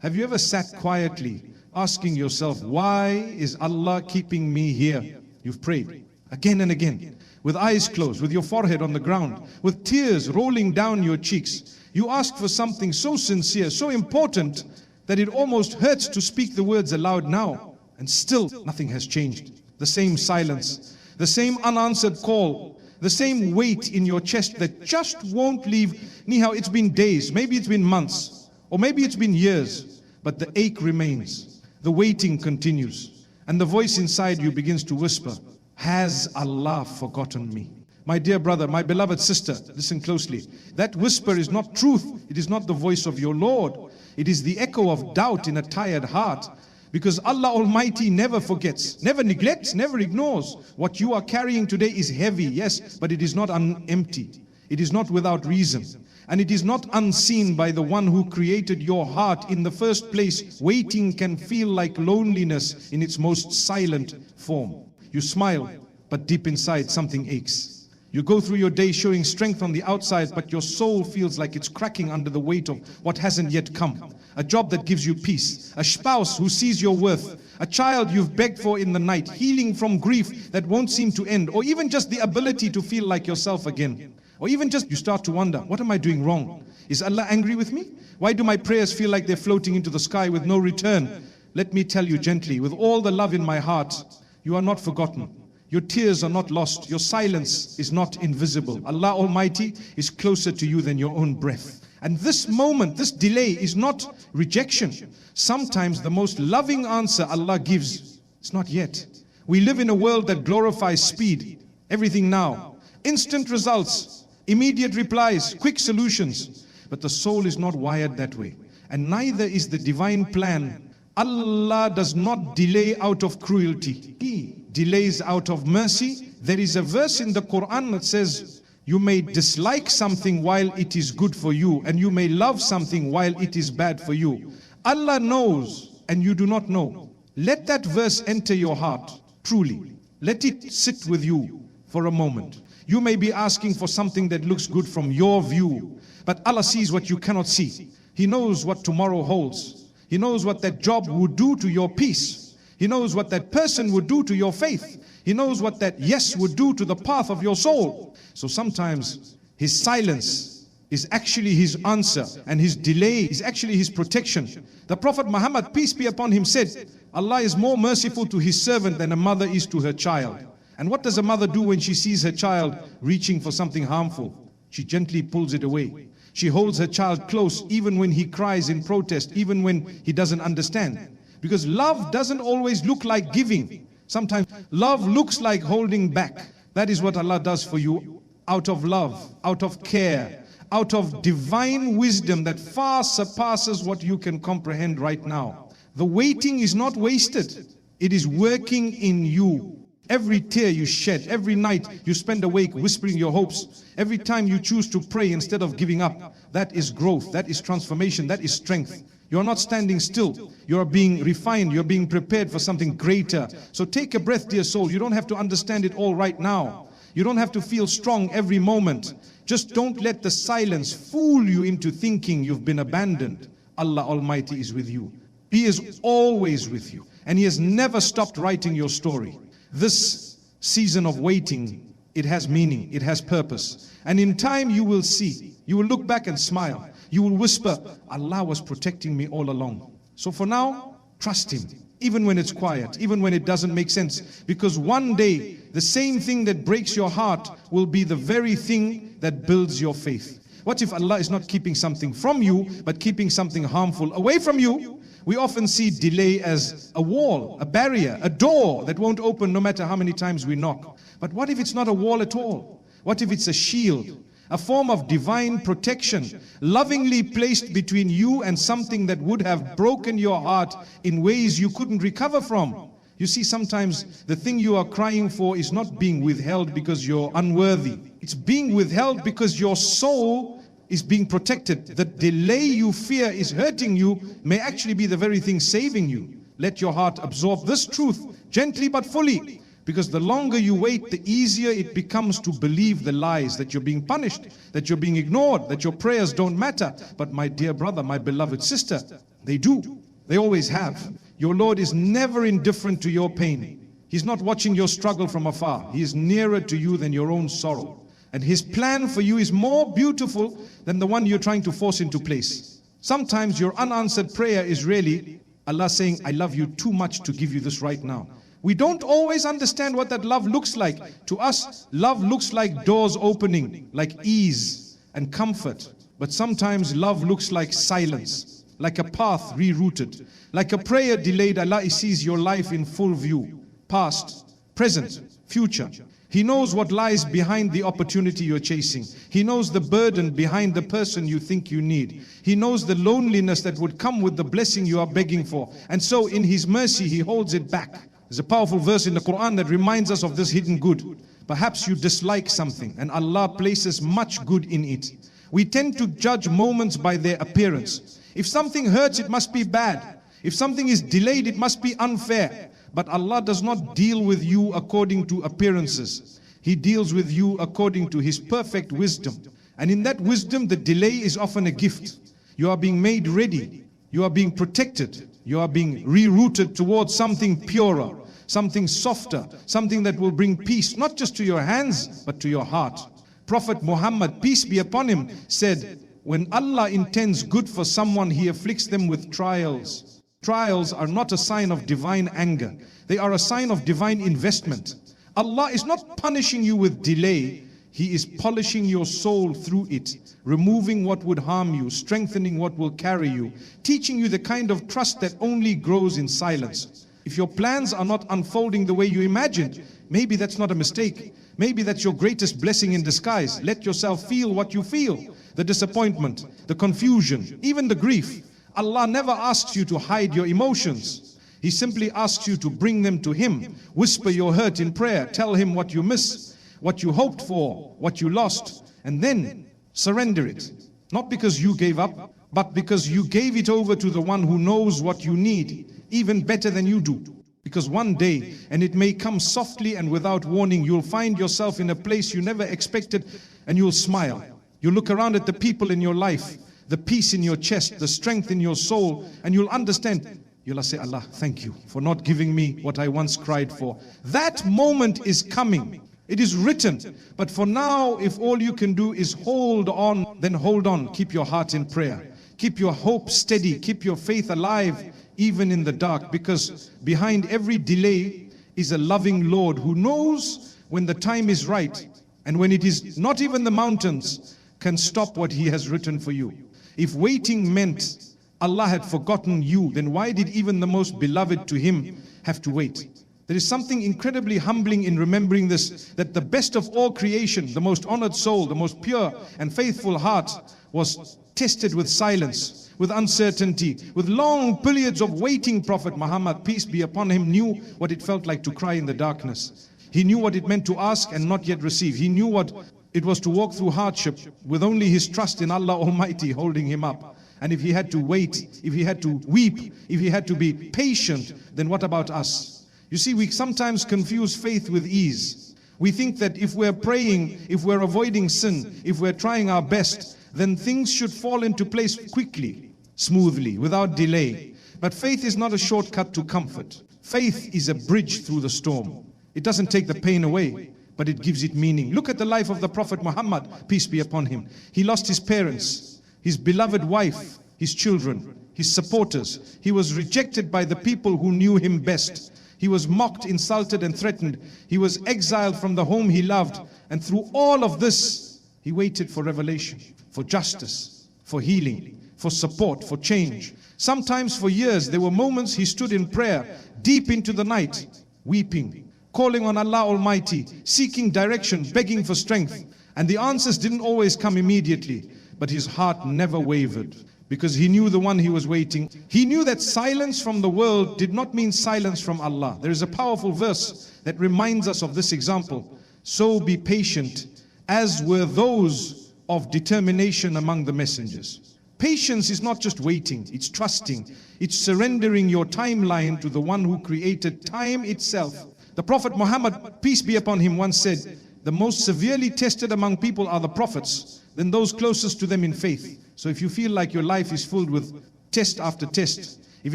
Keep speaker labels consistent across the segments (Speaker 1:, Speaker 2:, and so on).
Speaker 1: Have you ever sat quietly asking yourself, why is Allah keeping me here? You've prayed again and again, with eyes closed, with your forehead on the ground, with tears rolling down your cheeks. You ask for something so sincere, so important, that it almost hurts to speak the words aloud now. And still nothing has changed. The same silence, the same unanswered call, the same weight in your chest that just won't leave. Nihao, it's been days, maybe it's been months, or maybe it's been years, but the ache remains. The waiting continues. And the voice inside you begins to whisper, has Allah forgotten me? My dear brother, my beloved sister, listen closely. That whisper is not truth. It is not the voice of your Lord. It is the echo of doubt in a tired heart. Because Allah Almighty never forgets, never neglects, never ignores. What you are carrying today is heavy, yes, but it is not empty. It is not without reason. And it is not unseen by the one who created your heart in the first place. Waiting can feel like loneliness in its most silent form. You smile, but deep inside something aches. You go through your day showing strength on the outside, but your soul feels like it's cracking under the weight of what hasn't yet come. A job that gives you peace, a spouse who sees your worth, a child you've begged for in the night, healing from grief that won't seem to end, or even just the ability to feel like yourself again. Or even just you start to wonder, what am I doing wrong? Is Allah angry with me? Why do my prayers feel like they're floating into the sky with no return? Let me tell you gently, with all the love in my heart, you are not forgotten. Your tears are not lost. Your silence is not invisible. Allah Almighty is closer to you than your own breath. And this moment, this delay is not rejection. Sometimes the most loving answer Allah gives, it's not yet. We live in a world that glorifies speed. Everything now. Instant results, immediate replies, quick solutions. But the soul is not wired that way. And neither is the divine plan. Allah does not delay out of cruelty. He delays out of mercy. There is a verse in the Qur'an that says, you may dislike something while it is good for you, and you may love something while it is bad for you. Allah knows and you do not know. Let that verse enter your heart, truly. Let it sit with you for a moment. You may be asking for something that looks good from your view, but Allah sees what you cannot see. He knows what tomorrow holds. He knows what that job would do to your peace. He knows what that person would do to your faith. He knows what that yes would do to the path of your soul. So sometimes His silence is actually His answer, and His delay is actually His protection. The Prophet Muhammad, peace be upon him, said, Allah is more merciful to His servant than a mother is to her child. And what does a mother do when she sees her child reaching for something harmful? She gently pulls it away. She holds her child close even when he cries in protest, even when he doesn't understand. Because love doesn't always look like giving. Sometimes love looks like holding back. That is what Allah does for you out of love, out of care, out of divine wisdom that far surpasses what you can comprehend right now. The waiting is not wasted. It is working in you. Every tear you shed, every night you spend awake whispering your hopes, every time you choose to pray instead of giving up, that is growth, that is transformation, that is strength. You're not standing still. You're being refined. You're being prepared for something greater. So take a breath, dear soul. You don't have to understand it all right now. You don't have to feel strong every moment. Just don't let the silence fool you into thinking you've been abandoned. Allah Almighty is with you. He is always with you. And He has never stopped writing your story. This season of waiting, it has meaning, it has purpose. And in time you will see, you will look back and smile. You will whisper, Allah was protecting me all along. So for now, trust Him, even when it's quiet, even when it doesn't make sense. Because one day, the same thing that breaks your heart will be the very thing that builds your faith. What if Allah is not keeping something from you, but keeping something harmful away from you? We often see delay as a wall, a barrier, a door that won't open no matter how many times we knock. But what if it's not a wall at all? What if it's a shield, a form of divine protection, lovingly placed between you and something that would have broken your heart in ways you couldn't recover from? You see, sometimes the thing you are crying for is not being withheld because you're unworthy. It's being withheld because your soul is being protected. The delay you fear is hurting you may actually be the very thing saving you. Let your heart absorb this truth gently but fully, because the longer you wait, the easier it becomes to believe the lies that you're being punished, that you're being ignored, that your prayers don't matter. But my dear brother, my beloved sister, They do. They always have. Your Lord is never indifferent to your pain. He's not watching your struggle from afar. He is nearer to you than your own sorrow. And His plan for you is more beautiful than the one you're trying to force into place. Sometimes your unanswered prayer is really Allah saying, I love you too much to give you this right now. We don't always understand what that love looks like. To us, love looks like doors opening, like ease and comfort. But sometimes love looks like silence, like a path rerouted, like a prayer delayed. Allah sees your life in full view, past, present, future. He knows what lies behind the opportunity you're chasing. He knows the burden behind the person you think you need. He knows the loneliness that would come with the blessing you are begging for. And so in His mercy, He holds it back. There's a powerful verse in the Qur'an that reminds us of this hidden good. Perhaps you dislike something and Allah places much good in it. We tend to judge moments by their appearance. If something hurts, it must be bad. If something is delayed, it must be unfair. But Allah does not deal with you according to appearances. He deals with you according to His perfect wisdom. And in that wisdom, the delay is often a gift. You are being made ready. You are being protected. You are being rerouted towards something purer, something softer, something that will bring peace, not just to your hands, but to your heart. Prophet Muhammad, peace be upon him, said, when Allah intends good for someone, He afflicts them with trials. Trials are not a sign of divine anger. They are a sign of divine investment. Allah is not punishing you with delay. He is polishing your soul through it, removing what would harm you, strengthening what will carry you, teaching you the kind of trust that only grows in silence. If your plans are not unfolding the way you imagined, maybe that's not a mistake. Maybe that's your greatest blessing in disguise. Let yourself feel what you feel. The disappointment, the confusion, even the grief. Allah never asks you to hide your emotions. He simply asks you to bring them to Him. Whisper your hurt in prayer. Tell Him what you miss, what you hoped for, what you lost, and then surrender it. Not because you gave up, but because you gave it over to the one who knows what you need, even better than you do. Because one day, and it may come softly and without warning, you'll find yourself in a place you never expected, and you'll smile. You'll look around at the people in your life, the peace in your chest, the strength in your soul, and you'll understand. You'll say, Allah, thank you for not giving me what I once cried for. That moment is coming. It is written. But for now, if all you can do is hold on, then hold on. Keep your heart in prayer. Keep your hope steady. Keep your faith alive, even in the dark. Because behind every delay is a loving Lord who knows when the time is right. And when it is not even the mountains can stop what He has written for you. If waiting meant Allah had forgotten you, then why did even the most beloved to Him have to wait? There is something incredibly humbling in remembering this, that the best of all creation, the most honored soul, the most pure and faithful heart, was tested with silence, with uncertainty, with long periods of waiting. Prophet Muhammad, peace be upon him, knew what it felt like to cry in the darkness. He knew what it meant to ask and not yet receive. He knew what it was to walk through hardship with only his trust in Allah Almighty holding him up. And if he had to wait, if he had to weep, if he had to be patient, then what about us? You see, we sometimes confuse faith with ease. We think that if we're praying, if we're avoiding sin, if we're trying our best, then things should fall into place quickly, smoothly, without delay. But faith is not a shortcut to comfort. Faith is a bridge through the storm. It doesn't take the pain away, but it gives it meaning. Look at the life of the Prophet Muhammad, peace be upon him. He lost his parents, his beloved wife, his children, his supporters. He was rejected by the people who knew him best. He was mocked, insulted and threatened. He was exiled from the home he loved. And through all of this, he waited for revelation, for justice, for healing, for support, for change. Sometimes for years, there were moments he stood in prayer, deep into the night, weeping, calling on Allah Almighty, seeking direction, begging for strength. And the answers didn't always come immediately, but his heart never wavered, because he knew the one he was waiting. He knew that silence from the world did not mean silence from Allah. There is a powerful verse that reminds us of this example. So be patient, as were those of determination among the messengers. Patience is not just waiting, it's trusting. It's surrendering your timeline to the one who created time itself. The Prophet Muhammad, peace be upon him, once said, the most severely tested among people are the prophets, then those closest to them in faith. So if you feel like your life is filled with test after test, if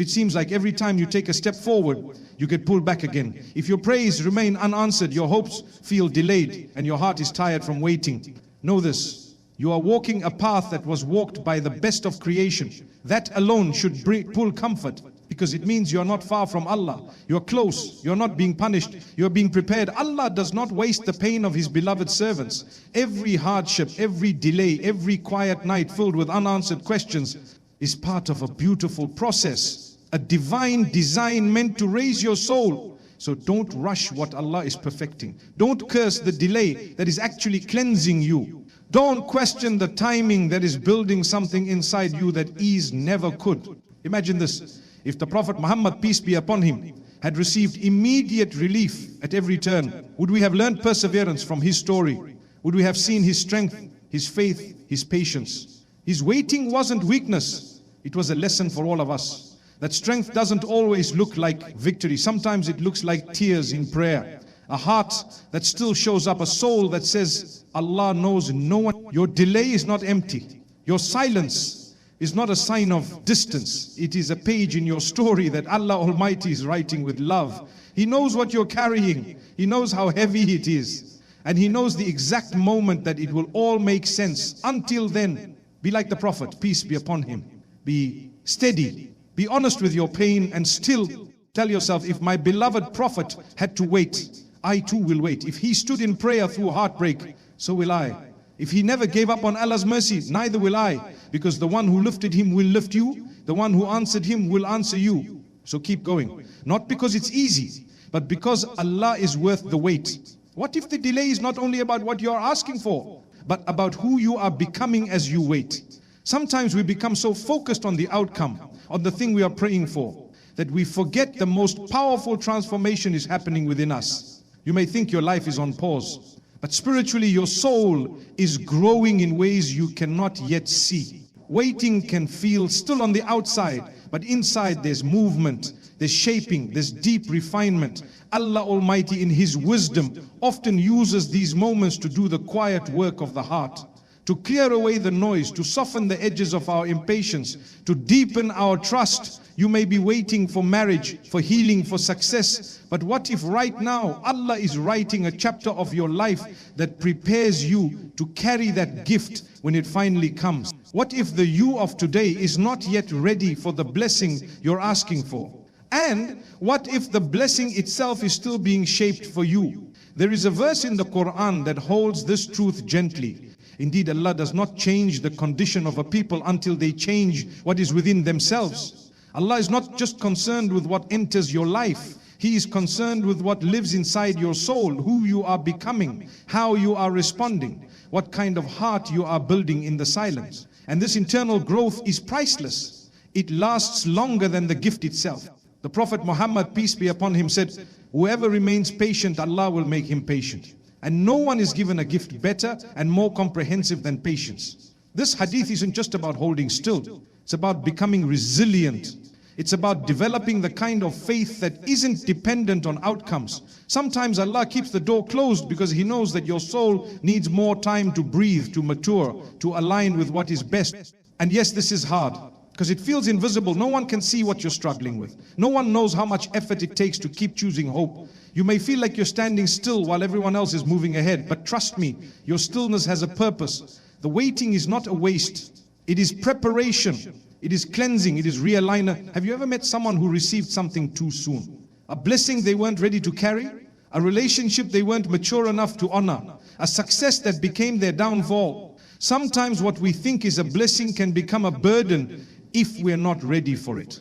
Speaker 1: it seems like every time you take a step forward, you get pulled back again, if your prayers remain unanswered, your hopes feel delayed, and your heart is tired from waiting, know this: you are walking a path that was walked by the best of creation. That alone should pull comfort, because it means you are not far from Allah. You are close. You are not being punished. You are being prepared. Allah does not waste the pain of His beloved servants. Every hardship, every delay, every quiet night filled with unanswered questions is part of a beautiful process, a divine design meant to raise your soul. So don't rush what Allah is perfecting. Don't curse the delay that is actually cleansing you. Don't question the timing that is building something inside you that ease never could. Imagine this: if the Prophet Muhammad, peace be upon him, had received immediate relief at every turn, would we have learned perseverance from his story? Would we have seen his strength, his faith, his patience? His waiting wasn't weakness. It was a lesson for all of us. That strength doesn't always look like victory. Sometimes it looks like tears in prayer. A heart that still shows up, a soul that says, Allah knows no one. Your delay is not empty. Your silence is not a sign of distance. It is a page in your story that Allah Almighty is writing with love. He knows what you're carrying. He knows how heavy it is. And He knows the exact moment that it will all make sense. Until then, be like the Prophet, peace be upon him. Be steady. Be honest with your pain, and still tell yourself, if my beloved Prophet had to wait, I too will wait. If he stood in prayer through heartbreak, so will I. If he never gave up on Allah's mercy, neither will I. Because the one who lifted him will lift you. The one who answered him will answer you. So keep going. Not because it's easy, but because Allah is worth the wait. What if the delay is not only about what you are asking for, but about who you are becoming as you wait? Sometimes we become so focused on the outcome, on the thing we are praying for, that we forget the most powerful transformation is happening within us. You may think your life is on pause, but spiritually your soul is growing in ways you cannot yet see. Waiting can feel still on the outside, but inside there's movement, there's shaping, there's deep refinement. Allah Almighty in His wisdom often uses these moments to do the quiet work of the heart, to clear away the noise, to soften the edges of our impatience, to deepen our trust. You may be waiting for marriage, for healing, for success. But what if right now Allah is writing a chapter of your life that prepares you to carry that gift when it finally comes? What if the you of today is not yet ready for the blessing you're asking for? And what if the blessing itself is still being shaped for you? There is a verse in the Qur'an that holds this truth gently. Indeed, Allah does not change the condition of a people until they change what is within themselves. Allah is not just concerned with what enters your life. He is concerned with what lives inside your soul, who you are becoming, how you are responding, what kind of heart you are building in the silence. And this internal growth is priceless. It lasts longer than the gift itself. The Prophet Muhammad, peace be upon him, said, whoever remains patient, Allah will make him patient. And no one is given a gift better and more comprehensive than patience. This hadith isn't just about holding still. It's about becoming resilient. It's about developing the kind of faith that isn't dependent on outcomes. Sometimes Allah keeps the door closed because He knows that your soul needs more time to breathe, to mature, to align with what is best. And yes, this is hard because it feels invisible. No one can see what you're struggling with. No one knows how much effort it takes to keep choosing hope. You may feel like you're standing still while everyone else is moving ahead, but trust me, your stillness has a purpose. The waiting is not a waste. It is preparation. It is cleansing. It is realigner. Have you ever met someone who received something too soon? A blessing they weren't ready to carry? A relationship they weren't mature enough to honor? A success that became their downfall? Sometimes what we think is a blessing can become a burden if we're not ready for it.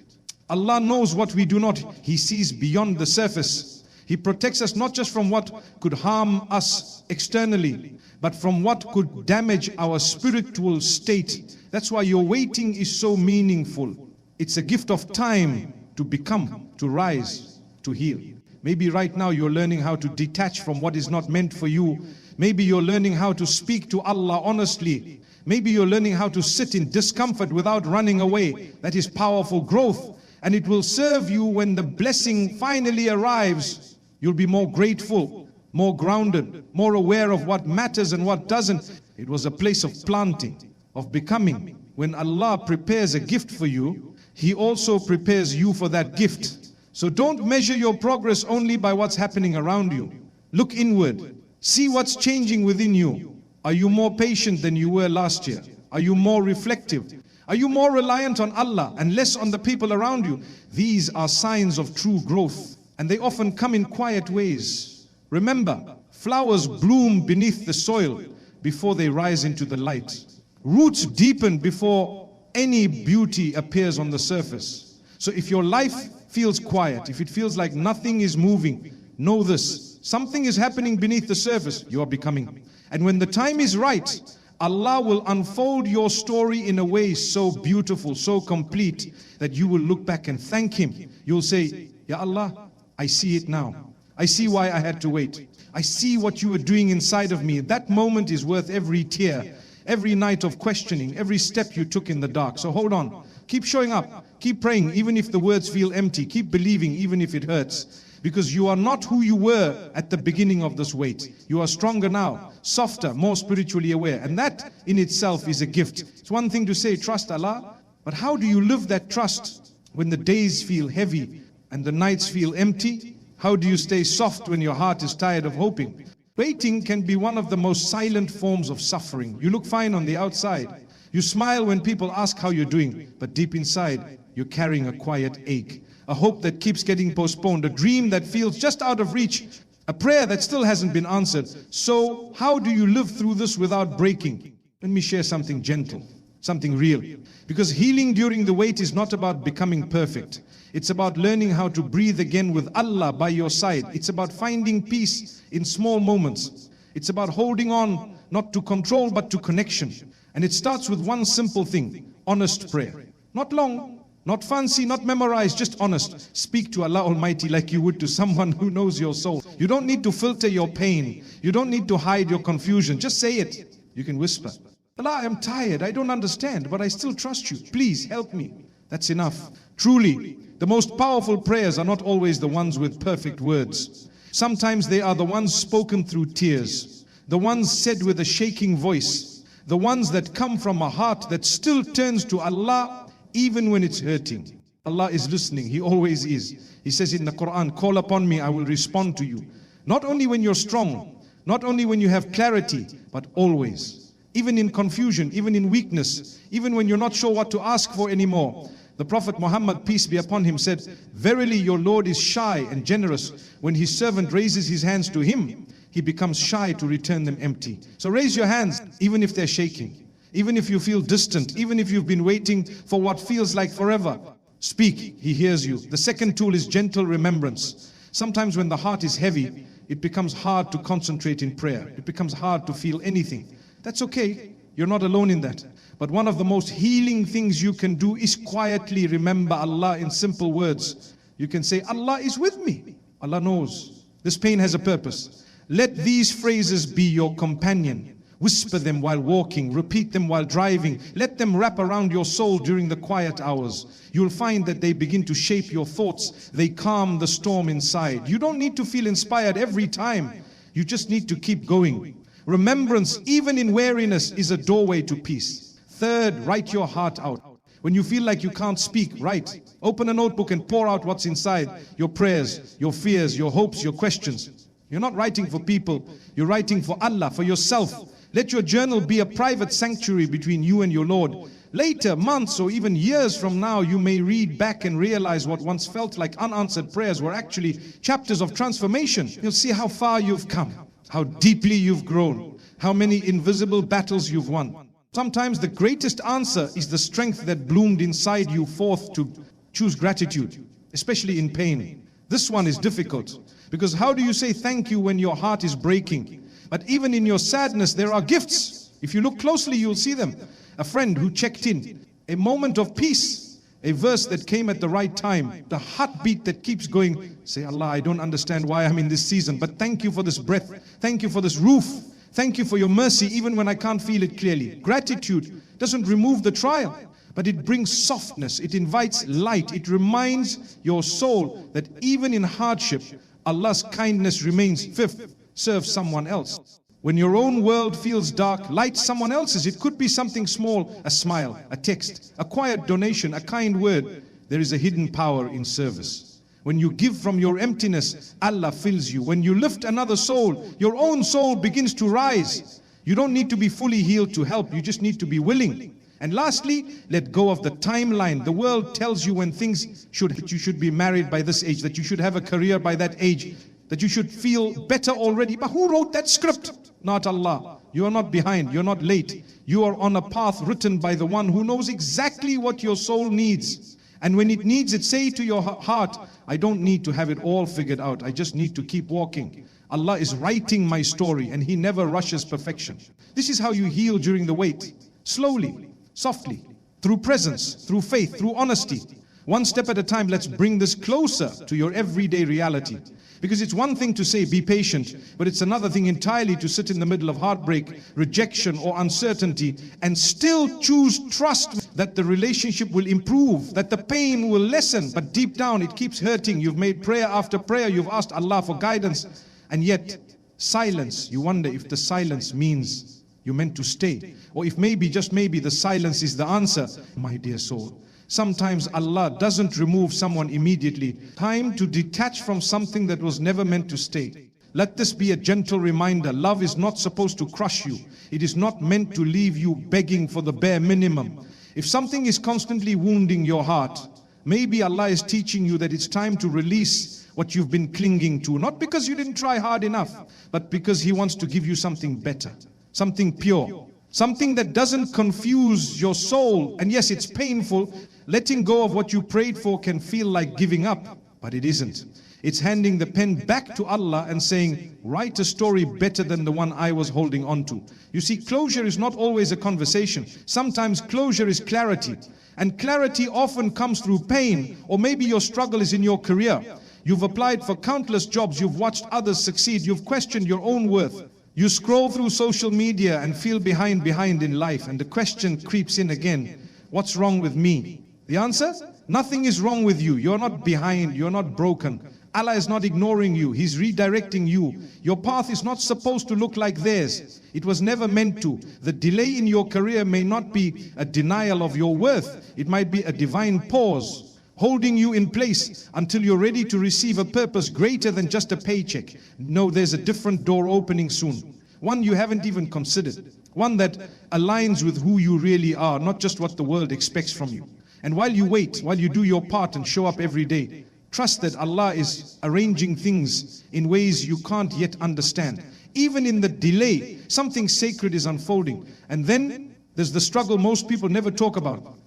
Speaker 1: Allah knows what we do not. He sees beyond the surface. He protects us not just from what could harm us externally, but from what could damage our spiritual state. That's why your waiting is so meaningful. It's a gift of time to become, to rise, to heal. Maybe right now you're learning how to detach from what is not meant for you. Maybe you're learning how to speak to Allah honestly. Maybe you're learning how to sit in discomfort without running away. That is powerful growth. And it will serve you when the blessing finally arrives. You'll be more grateful, more grounded, more aware of what matters and what doesn't. It was a place of planting, of becoming. When Allah prepares a gift for you, He also prepares you for that gift. So don't measure your progress only by what's happening around you. Look inward. See what's changing within you. Are you more patient than you were last year? Are you more reflective? Are you more reliant on Allah and less on the people around you? These are signs of true growth, and they often come in quiet ways. Remember, flowers bloom beneath the soil before they rise into the light. Roots deepen before any beauty appears on the surface. So if your life feels quiet, if it feels like nothing is moving, know this: something is happening beneath the surface. You are becoming. And when the time is right, Allah will unfold your story in a way so beautiful, so complete, that you will look back and thank Him. You'll say, Ya Allah, I see it now. I see why I had to wait. I see what you were doing inside of me. That moment is worth every tear, every night of questioning, every step you took in the dark. So hold on. Keep showing up. Keep praying, even if the words feel empty. Keep believing, even if it hurts. Because you are not who you were at the beginning of this wait. You are stronger now, softer, more spiritually aware. And that in itself is a gift. It's one thing to say, trust Allah. But how do you live that trust when the days feel heavy and the nights feel empty? How do you stay soft when your heart is tired of hoping? Waiting can be one of the most silent forms of suffering. You look fine on the outside. You smile when people ask how you're doing. But deep inside, you're carrying a quiet ache. A hope that keeps getting postponed, a dream that feels just out of reach, a prayer that still hasn't been answered. So how do you live through this without breaking? Let me share something gentle, something real. Because healing during the wait is not about becoming perfect. It's about learning how to breathe again with Allah by your side. It's about finding peace in small moments. It's about holding on, not to control, but to connection. And it starts with one simple thing: honest prayer. Not long, not fancy, not memorized, just honest. Speak to Allah Almighty like you would to someone who knows your soul. You don't need to filter your pain. You don't need to hide your confusion. Just say it. You can whisper, Allah, I'm tired. I don't understand, but I still trust you. Please help me. That's enough. Truly, the most powerful prayers are not always the ones with perfect words. Sometimes they are the ones spoken through tears, the ones said with a shaking voice, the ones that come from a heart that still turns to Allah even when it's hurting. Allah is listening. He always is. He says in the Qur'an, call upon me, I will respond to you. Not only when you're strong, not only when you have clarity, but always. Even in confusion, even in weakness, even when you're not sure what to ask for anymore. The Prophet Muhammad, peace be upon him, said, verily your Lord is shy and generous. When his servant raises his hands to him, he becomes shy to return them empty. So raise your hands, even if they're shaking. Even if you feel distant, even if you've been waiting for what feels like forever, speak, He hears you. The second tool is gentle remembrance. Sometimes when the heart is heavy, it becomes hard to concentrate in prayer. It becomes hard to feel anything. That's okay. You're not alone in that. But one of the most healing things you can do is quietly remember Allah in simple words. You can say, Allah is with me. Allah knows. This pain has a purpose. Let these phrases be your companion. Whisper them while walking, repeat them while driving. Let them wrap around your soul during the quiet hours. You'll find that they begin to shape your thoughts. They calm the storm inside. You don't need to feel inspired every time. You just need to keep going. Remembrance, even in weariness, is a doorway to peace. Third, write your heart out. When you feel like you can't speak, write. Open a notebook and pour out what's inside. Your prayers, your fears, your hopes, your questions. You're not writing for people. You're writing for Allah, for yourself. Let your journal be a private sanctuary between you and your Lord. Later, months or even years from now, you may read back and realize what once felt like unanswered prayers were actually chapters of transformation. You'll see how far you've come, how deeply you've grown, how many invisible battles you've won. Sometimes the greatest answer is the strength that bloomed inside you forth to choose gratitude, especially in pain. This one is difficult, because how do you say thank you when your heart is breaking? But even in your sadness, there are gifts. If you look closely, you'll see them. A friend who checked in, a moment of peace, a verse that came at the right time, the heartbeat that keeps going. Say, Allah, I don't understand why I'm in this season, but thank you for this breath. Thank you for this roof. Thank you for your mercy, even when I can't feel it clearly. Gratitude doesn't remove the trial, but it brings softness. It invites light. It reminds your soul that even in hardship, Allah's kindness remains. Fifth, serve someone else. When your own world feels dark, light someone else's. It could be something small, a smile, a text, a quiet donation, a kind word. There is a hidden power in service. When you give from your emptiness, Allah fills you. When you lift another soul, your own soul begins to rise. You don't need to be fully healed to help, you just need to be willing. And lastly, let go of the timeline. The world tells you when things that you should be married by this age, that you should have a career by that age, that you should feel better already. But who wrote that script? Not Allah. You are not behind, you're not late. You are on a path written by the one who knows exactly what your soul needs. And when it needs it, say to your heart, I don't need to have it all figured out. I just need to keep walking. Allah is writing my story and He never rushes perfection. This is how you heal during the wait. Slowly, softly, through presence, through faith, through honesty. One step at a time, let's bring this closer to your everyday reality. Because it's one thing to say, be patient, but it's another thing entirely to sit in the middle of heartbreak, rejection, or uncertainty, and still choose trust that the relationship will improve, that the pain will lessen, but deep down it keeps hurting. You've made prayer after prayer, you've asked Allah for guidance, and yet silence, you wonder if the silence means you're meant to stay, or if maybe, just maybe, the silence is the answer. My dear soul, sometimes Allah doesn't remove someone immediately. Time to detach from something that was never meant to stay. Let this be a gentle reminder. Love is not supposed to crush you. It is not meant to leave you begging for the bare minimum. If something is constantly wounding your heart, maybe Allah is teaching you that it's time to release what you've been clinging to. Not because you didn't try hard enough, but because He wants to give you something better, something pure, something that doesn't confuse your soul. And yes, it's painful. Letting go of what you prayed for can feel like giving up, but it isn't. It's handing the pen back to Allah and saying, write a story better than the one I was holding on to. You see, closure is not always a conversation. Sometimes closure is clarity. And clarity often comes through pain, or maybe your struggle is in your career. You've applied for countless jobs, you've watched others succeed, you've questioned your own worth. You scroll through social media and feel behind in life, and the question creeps in again, what's wrong with me? The answer? Nothing is wrong with you. You're not behind, you're not broken. Allah is not ignoring you, He's redirecting you. Your path is not supposed to look like theirs. It was never meant to. The delay in your career may not be a denial of your worth. It might be a divine pause, holding you in place until you're ready to receive a purpose greater than just a paycheck. No, there's a different door opening soon. One you haven't even considered. One that aligns with who you really are, not just what the world expects from you. And while you wait, while you do your part and show up every day, trust that Allah is arranging things in ways you can't yet understand. Even in the delay, something sacred is unfolding. And then there's the struggle most people never talk about.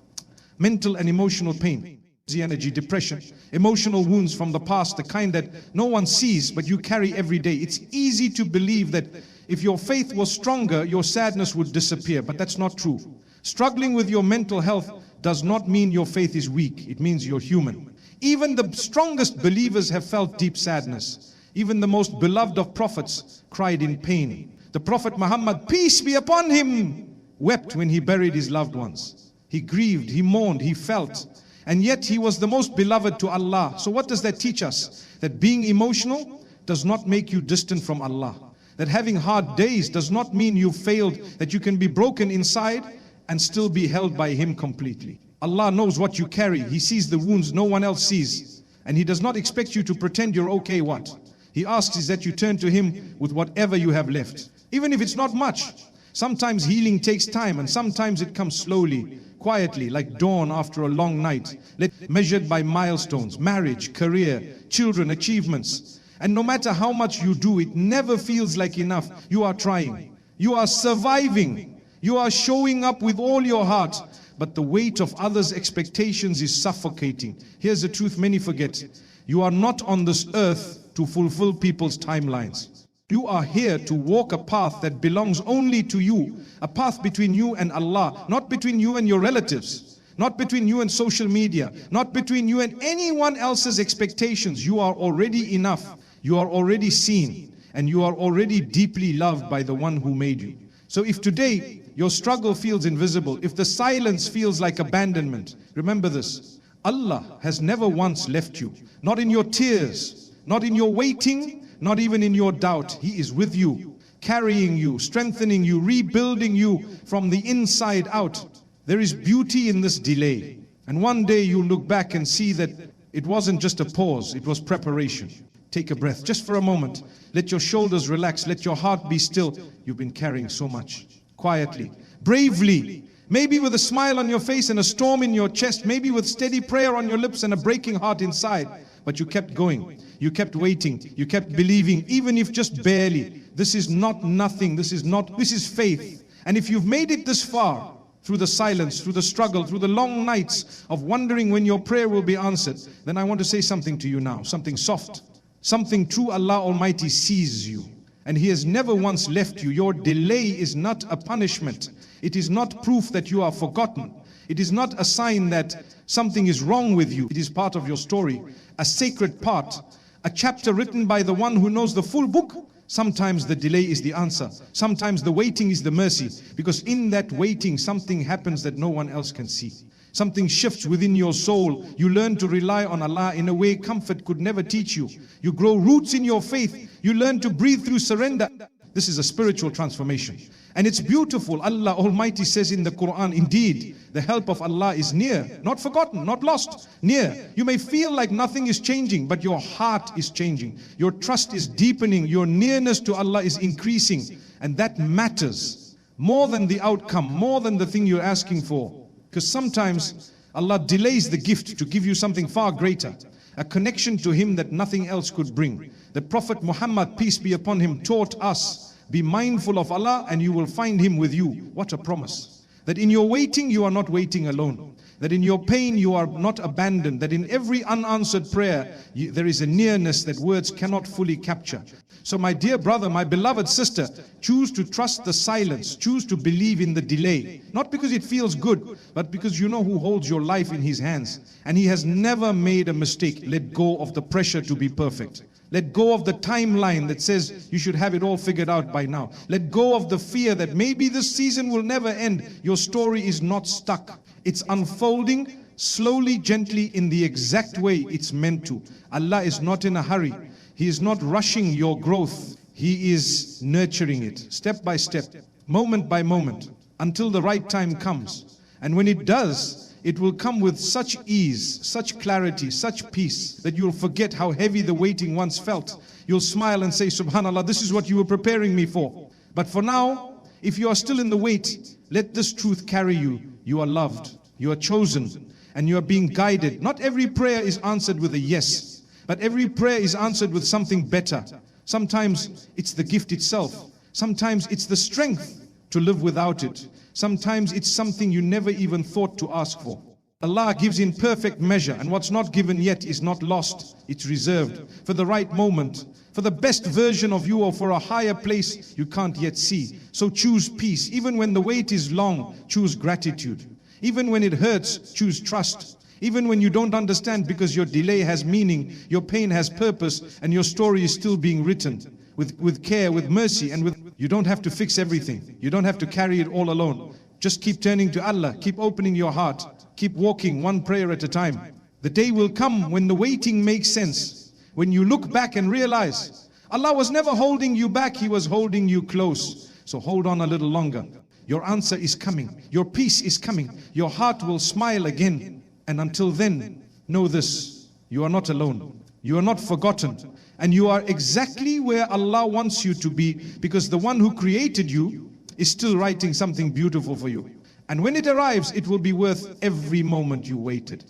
Speaker 1: Mental and emotional pain, energy, depression, emotional wounds from the past, the kind that no one sees but you carry every day. It's easy to believe that if your faith was stronger, your sadness would disappear, but that's not true. Struggling with your mental health does not mean your faith is weak. It means you're human. Even the strongest believers have felt deep sadness. Even the most beloved of prophets cried in pain. The Prophet Muhammad, peace be upon him, wept when he buried his loved ones. He grieved, he mourned, he felt. And yet he was the most beloved to Allah. So what does that teach us? That being emotional does not make you distant from Allah. That having hard days does not mean you failed, that you can be broken inside and still be held by Him completely. Allah knows what you carry. He sees the wounds no one else sees. And He does not expect you to pretend you're okay what? He asks is that you turn to Him with whatever you have left. Even if it's not much. Sometimes healing takes time and sometimes it comes slowly, quietly, like dawn after a long night. Measured by milestones, marriage, career, children, achievements. And no matter how much you do, it never feels like enough. You are trying. You are surviving. You are showing up with all your heart. But the weight of others' expectations is suffocating. Here's the truth many forget. You are not on this earth to fulfill people's timelines. You are here to walk a path that belongs only to you. A path between you and Allah, not between you and your relatives. Not between you and social media. Not between you and anyone else's expectations. You are already enough. You are already seen. And you are already deeply loved by the one who made you. So if today your struggle feels invisible, if the silence feels like abandonment, remember this. Allah has never once left you. Not in your tears, not in your waiting, not even in your doubt. He is with you. carrying you, strengthening you, rebuilding you from the inside out. There is beauty in this delay. And one day you'll look back and see that it wasn't just a pause, it was preparation. Take a breath, just for a moment. Let your shoulders relax, let your heart be still. You've been carrying so much. Quietly, bravely, maybe with a smile on your face and a storm in your chest, maybe with steady prayer on your lips and a breaking heart inside. But you kept going, you kept waiting, you kept believing, even if just barely. This is not nothing, this is faith. And if you've made it this far, through the silence, through the struggle, through the long nights of wondering when your prayer will be answered, then I want to say something to you now, something soft, something true. Allah Almighty sees you, and He has never once left you. Your delay is not a punishment. It is not proof that you are forgotten. It is not a sign that something is wrong with you. It is part of your story, a sacred part, a chapter written by the one who knows the full book. Sometimes the delay is the answer. Sometimes the waiting is the mercy. Because in that waiting, something happens that no one else can see. Something shifts within your soul. You learn to rely on Allah in a way comfort could never teach you. You grow roots in your faith. You learn to breathe through surrender. This is a spiritual transformation. And it's beautiful. Allah Almighty says in the Qur'an, indeed, the help of Allah is near, not forgotten, not lost, near. You may feel like nothing is changing, but your heart is changing. Your trust is deepening. Your nearness to Allah is increasing. And that matters more than the outcome, more than the thing you're asking for. Because sometimes Allah delays the gift to give you something far greater, a connection to Him that nothing else could bring. The Prophet Muhammad, peace be upon him, taught us, be mindful of Allah and you will find Him with you. What a promise. That in your waiting, you are not waiting alone. That in your pain, you are not abandoned. That in every unanswered prayer, there is a nearness that words cannot fully capture. So my dear brother, my beloved sister, choose to trust the silence. Choose to believe in the delay. Not because it feels good, but because you know who holds your life in His hands. And He has never made a mistake. Let go of the pressure to be perfect. Let go of the timeline that says you should have it all figured out by now. Let go of the fear that maybe this season will never end. Your story is not stuck. It's unfolding slowly, gently, in the exact way it's meant to. Allah is not in a hurry. He is not rushing your growth. He is nurturing it, step by step, moment by moment, until the right time comes. And when it does, it will come with such ease, such clarity, such peace, that you'll forget how heavy the waiting once felt. You'll smile and say, Subhanallah, this is what you were preparing me for. But for now, if you are still in the wait, let this truth carry you. You are loved, you are chosen, and you are being guided. Not every prayer is answered with a yes, but every prayer is answered with something better. Sometimes it's the gift itself. Sometimes it's the strength to live without it. Sometimes it's something you never even thought to ask for. Allah gives in perfect measure, and what's not given yet is not lost. It's reserved for the right moment, for the best version of you, or for a higher place you can't yet see. So choose peace. Even when the wait is long, choose gratitude. Even when it hurts, choose trust. Even when you don't understand, because your delay has meaning, your pain has purpose, and your story is still being written with care, with mercy, and with... You don't have to fix everything. You don't have to carry it all alone. Just keep turning to Allah. Keep opening your heart. Keep walking one prayer at a time. The day will come when the waiting makes sense. When you look back and realize Allah was never holding you back. He was holding you close. So hold on a little longer. Your answer is coming. Your peace is coming. Your heart will smile again. And until then, know this: you are not alone. You are not forgotten. And you are exactly where Allah wants you to be, because the one who created you is still writing something beautiful for you. And when it arrives, it will be worth every moment you waited.